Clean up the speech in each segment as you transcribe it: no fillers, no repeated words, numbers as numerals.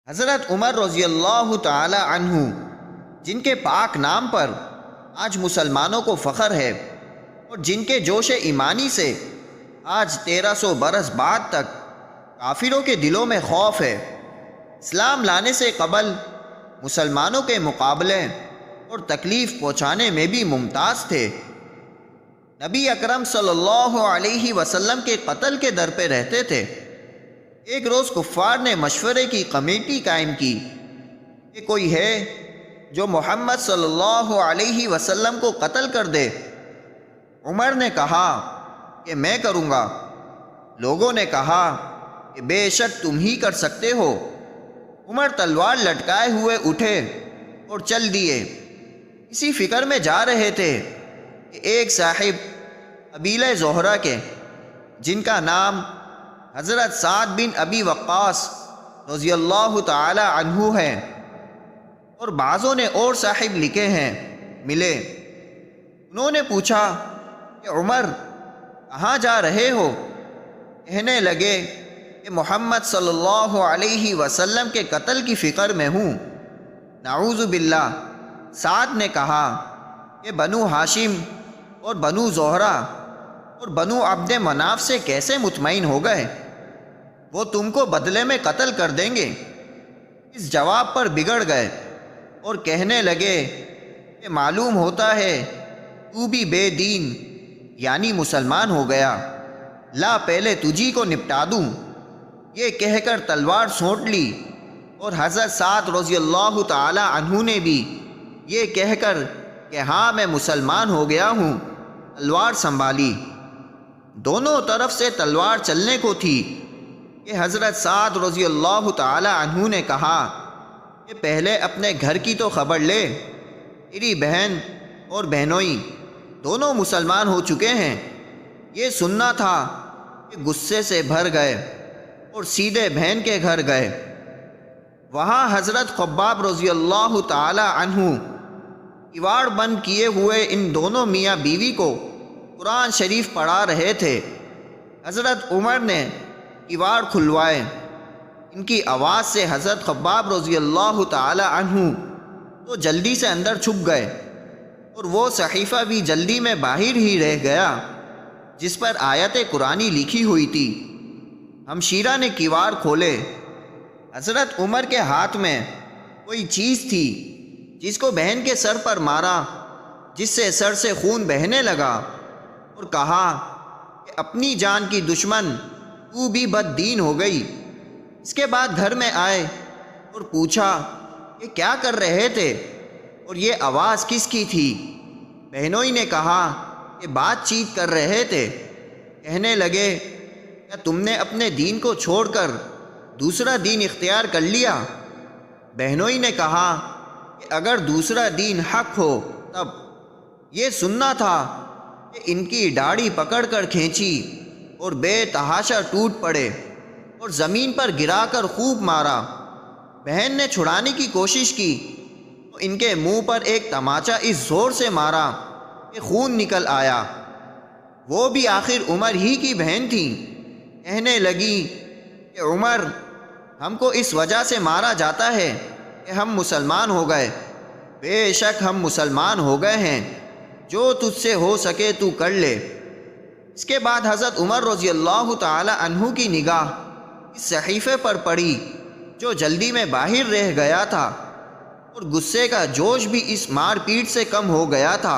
حضرت عمر رضی اللہ تعالی عنہ، جن کے پاک نام پر آج مسلمانوں کو فخر ہے اور جن کے جوش ایمانی سے آج 1300 برس بعد تک کافروں کے دلوں میں خوف ہے، اسلام لانے سے قبل مسلمانوں کے مقابلے اور تکلیف پہنچانے میں بھی ممتاز تھے۔ نبی اکرم صلی اللہ علیہ وسلم کے قتل کے در پہ رہتے تھے۔ ایک روز کفار نے مشورے کی کمیٹی قائم کی کہ کوئی ہے جو محمد صلی اللہ علیہ وسلم کو قتل کر دے۔ عمر نے کہا کہ میں کروں گا۔ لوگوں نے کہا کہ بے شک تم ہی کر سکتے ہو۔ عمر تلوار لٹکائے ہوئے اٹھے اور چل دیے۔ اسی فکر میں جا رہے تھے کہ ایک صاحب قبیلہ زہرہ کے، جن کا نام حضرت سعد بن ابی وقاص رضی اللہ تعالی عنہ ہے، اور بعضوں نے اور صاحب لکھے ہیں، ملے۔ انہوں نے پوچھا کہ عمر کہاں جا رہے ہو؟ کہنے لگے کہ محمد صلی اللہ علیہ وسلم کے قتل کی فکر میں ہوں۔ نعوذ باللہ۔ سعد نے کہا کہ بنو ہاشم اور بنو زہرہ اور بنو عبد مناف سے کیسے مطمئن ہو گئے؟ وہ تم کو بدلے میں قتل کر دیں گے۔ اس جواب پر بگڑ گئے اور کہنے لگے کہ معلوم ہوتا ہے تو بھی بے دین یعنی مسلمان ہو گیا، لا پہلے تجھی کو نپٹا دوں۔ یہ کہہ کر تلوار سونٹ لی، اور حضرت سعد رضی اللہ تعالی عنہ نے بھی یہ کہہ کر کہ ہاں میں مسلمان ہو گیا ہوں، تلوار سنبھالی۔ دونوں طرف سے تلوار چلنے کو تھی کہ حضرت سعد رضی اللہ تعالی عنہ نے کہا کہ پہلے اپنے گھر کی تو خبر لے، تیری بہن اور بہنوئی دونوں مسلمان ہو چکے ہیں۔ یہ سننا تھا کہ غصے سے بھر گئے اور سیدھے بہن کے گھر گئے۔ وہاں حضرت خباب رضی اللہ تعالی عنہ کیواڑ بند کیے ہوئے ان دونوں میاں بیوی کو قرآن شریف پڑھا رہے تھے۔ حضرت عمر نے کیواڑ کھلوائے۔ ان کی آواز سے حضرت خباب رضی اللہ تعالی عنہ تو جلدی سے اندر چھپ گئے، اور وہ صحیفہ بھی جلدی میں باہر ہی رہ گیا جس پر آیت قرآنی لکھی ہوئی تھی۔ ہمشیرہ نے کیواڑ کھولے۔ حضرت عمر کے ہاتھ میں کوئی چیز تھی جس کو بہن کے سر پر مارا، جس سے سر سے خون بہنے لگا، اور کہا کہ اپنی جان کی دشمن تو بھی بد دین ہو گئی۔ اس کے بعد گھر میں آئے اور پوچھا کہ کیا کر رہے تھے اور یہ آواز کس کی تھی؟ بہنوئی نے کہا کہ بات چیت کر رہے تھے۔ کہنے لگے کیا تم نے اپنے دین کو چھوڑ کر دوسرا دین اختیار کر لیا؟ بہنوئی نے کہا کہ اگر دوسرا دین حق ہو تب۔ یہ سننا تھا کہ ان کی داڑھی پکڑ کر کھینچی اور بے تحاشا ٹوٹ پڑے اور زمین پر گرا کر خوب مارا۔ بہن نے چھڑانے کی کوشش کی تو ان کے منہ پر ایک تماچا اس زور سے مارا کہ خون نکل آیا۔ وہ بھی آخر عمر ہی کی بہن تھی۔ کہنے لگی کہ عمر، ہم کو اس وجہ سے مارا جاتا ہے کہ ہم مسلمان ہو گئے۔ بے شک ہم مسلمان ہو گئے ہیں، جو تجھ سے ہو سکے تو کر لے۔ اس کے بعد حضرت عمر رضی اللہ تعالی عنہ کی نگاہ اس صحیفے پر پڑی جو جلدی میں باہر رہ گیا تھا، اور غصے کا جوش بھی اس مار پیٹ سے کم ہو گیا تھا،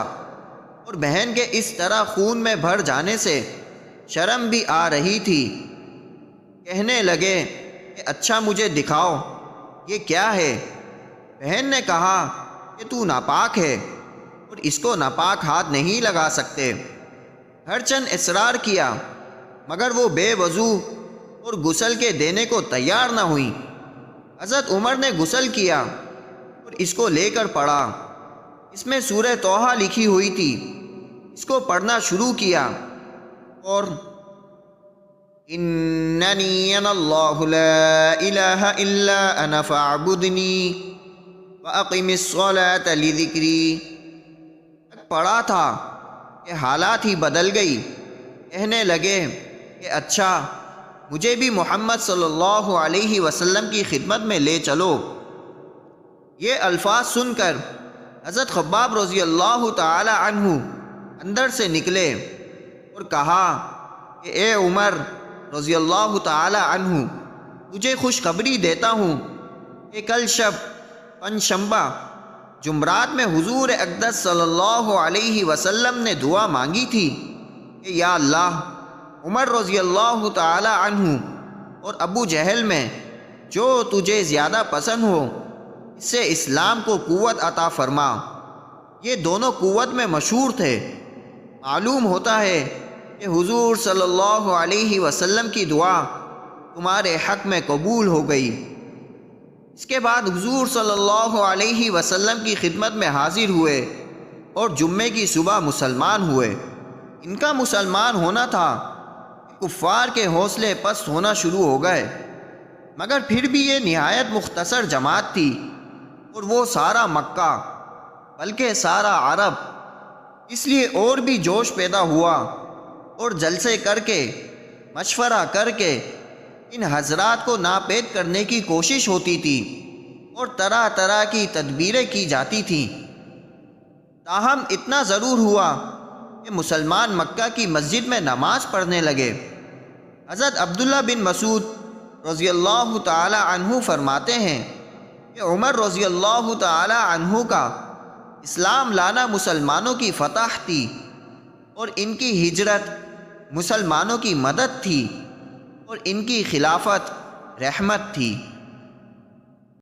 اور بہن کے اس طرح خون میں بھر جانے سے شرم بھی آ رہی تھی۔ کہنے لگے کہ اچھا مجھے دکھاؤ یہ کیا ہے؟ بہن نے کہا کہ تو ناپاک ہے اور اس کو ناپاک ہاتھ نہیں لگا سکتے۔ ہر چند اصرار کیا مگر وہ بے وضو اور غسل کے دینے کو تیار نہ ہوئی۔ حضرت عمر نے غسل کیا اور اس کو لے کر پڑھا۔ اس میں سورہ طٰہٰ لکھی ہوئی تھی۔ اس کو پڑھنا شروع کیا اور اننی انا اللہ لا الہ الا انا فاعبدنی واقم الصلاۃ لذکری تک پڑھا تھا کہ حالات ہی بدل گئی۔ کہنے لگے کہ اچھا مجھے بھی محمد صلی اللہ علیہ وسلم کی خدمت میں لے چلو۔ یہ الفاظ سن کر حضرت خباب رضی اللہ تعالی عنہ اندر سے نکلے اور کہا کہ اے عمر رضی اللہ تعالی عنہ، تجھے خوشخبری دیتا ہوں کہ کل شب پنجشنبہ جمعرات میں حضور اقدس صلی اللہ علیہ وسلم نے دعا مانگی تھی کہ یا اللہ، عمر رضی اللہ تعالی عنہ اور ابو جہل میں جو تجھے زیادہ پسند ہو اس سے اسلام کو قوت عطا فرما۔ یہ دونوں قوت میں مشہور تھے۔ معلوم ہوتا ہے کہ حضور صلی اللہ علیہ وسلم کی دعا تمہارے حق میں قبول ہو گئی۔ اس کے بعد حضور صلی اللہ علیہ وسلم کی خدمت میں حاضر ہوئے اور جمعے کی صبح مسلمان ہوئے۔ ان کا مسلمان ہونا تھا، کفار کے حوصلے پست ہونا شروع ہو گئے، مگر پھر بھی یہ نہایت مختصر جماعت تھی، اور وہ سارا مکہ بلکہ سارا عرب، اس لیے اور بھی جوش پیدا ہوا اور جلسے کر کے مشورہ کر کے ان حضرات کو ناپید کرنے کی کوشش ہوتی تھی اور طرح طرح کی تدبیریں کی جاتی تھیں۔ تاہم اتنا ضرور ہوا کہ مسلمان مکہ کی مسجد میں نماز پڑھنے لگے۔ حضرت عبداللہ بن مسعود رضی اللہ تعالی عنہ فرماتے ہیں کہ عمر رضی اللہ تعالی عنہ کا اسلام لانا مسلمانوں کی فتح تھی اور ان کی ہجرت مسلمانوں کی مدد تھی اور ان کی خلافت رحمت تھی۔